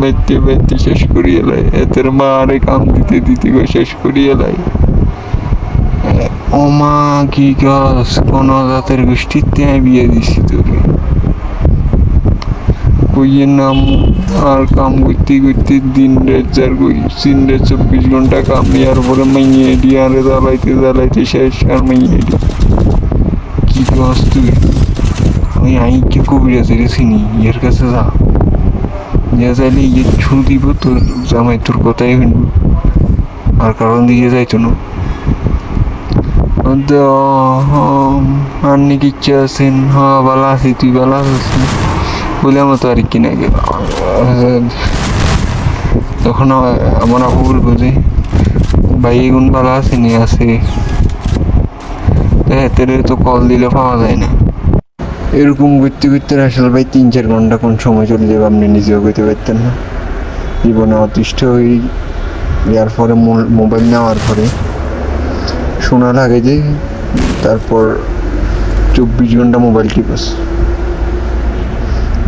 বাইতে বাইতে শেষ করিয়ে লাই, এতের মা আরে কাম দিতে দিতে শেষ করিয়ে লাই। ও মা কি গাছ, কোন জাতের গোষ্ঠীতে বিয়ে দিছি তোরে, কইয়ের নাম। আর কাম করতে করতে দিন রাত যার কই, 24 ঘন্টা কাম, ইয়ার পরে মাইয়ে এডি আরে জ্বালাইতে জ্বালাইতে শেষ। আর মাইয়ে এডি কি গাছ তুই, ওই আই কি কবিরাজের চিনি, এর কাছে যা, যা যাইলে ইয়ে ছু দিব তোর জামাই, তোর কথাই শুনবো, আর কারণ দিয়ে যাইতো না। আপনি কি ইচ্ছা আছেন? হ্যাঁ ভালো আছি, তুই ভালো আছিস? বললাম তো আর কি না, তখন আমার আপু বলবো যে ভাই এগুন ভালো আছে নি, আছে হাতের তো কল দিলে পাওয়া যায় না। এরকম করতে করতে আসলে ভাই 3-4 ঘন্টা কোন সময় চলে যাবে আপনি নিজেও করতে পারতেন না। জীবনে অতিষ্ঠ হয়ে ইয়ার পরে মোবাইল নেওয়ার পরে শোনা লাগে যে তারপর 24 ঘন্টা মোবাইল টিপস।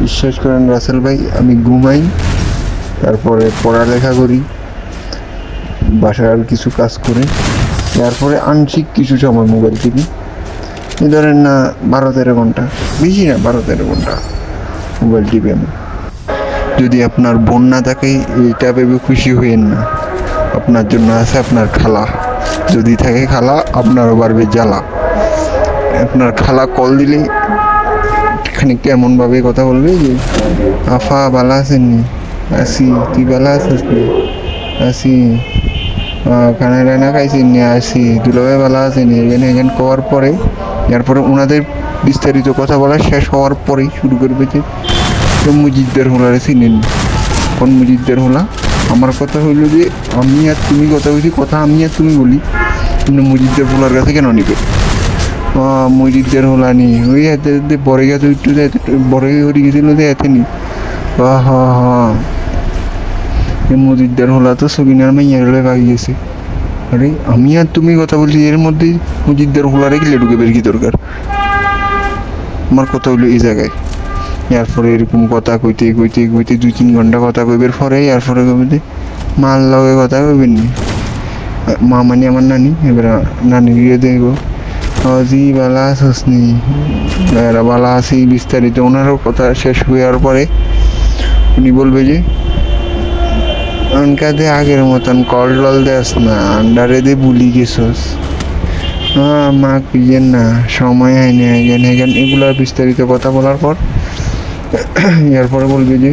বিশ্বাস করেন রাসেল ভাই, আমি ঘুমাই, তারপরে পড়ালেখা করি, বাসার কিছু কাজ করে, তারপরে আংশিক কিছু সময় মোবাইল টিপি। এই ধরেন না 12-13 ঘন্টা, বেশি না 12-13 ঘন্টা মোবাইল টিপি আমি। যদি আপনার বোন না থাকে এইটা ভেবে খুশি হইয়েন না, আপনার জন্য আছে আপনার খালা। যদি থাকে খালা, আপনারও বাড়বে জ্বালা। আপনার খালা কল দিলে খানিকটা এমনভাবে কথা বলবে যে আফা ভালো আছেননি, আসি, তুই ভালো আছিস নি, আসি, খানা টানা খাইছেন নি, আসি, দুলাভাই ভালো আছেনি, এখানে এখানে করার পরে এরপরে ওনাদের বিস্তারিত কথা বলা শেষ হওয়ার পরেই শুরু করবে যে মুজিদদের হোলারে চিনেন। কোন মুজিদদের হোলা? আমার কথা হইল যে আমি আর তুমি কথা বলছি, কথা আমি আর তুমি বলি, কিন্তু মুজিদদের হোলার কাছে কেন নিবে? মসজিদের হোলা নি, ওই এতে বরে গেছে, একটু বরে হয়ে গেছিল যে এতে নি। মসজিদের হোলা তো সবিনার মাইয়ার ভাগি গেছে। আরে আমি আর তুমি কথা বলছি, এর মধ্যে মসজিদের হোলারে গেলে ঢুকে বের কি দরকার? আমার কথা হইলো এই জায়গায়। এরপরে এরকম কথা কইতে কইতে কইতে 2-3 ঘন্টা কথা কইবের পরে এরপরে কইবে মার লগে কথা কইবেন নি। মা মানে আমার নানি, এবার নানি গিয়ে দেখবো জি ভালো আছিস নি, ভালো আছি, বিস্তারিত ওনারও কথা শেষ হওয়ার পরে উনি বলবে যে আনকাতে আগের মতন কল টল দেস না, আন্ডারে দিয়ে ভুলি গেছস। হ্যাঁ মা কুইয়েন না, সময় হয়নি, এখানে এগুলো বিস্তারিত কথা বলার পর এরপরে বলবে যে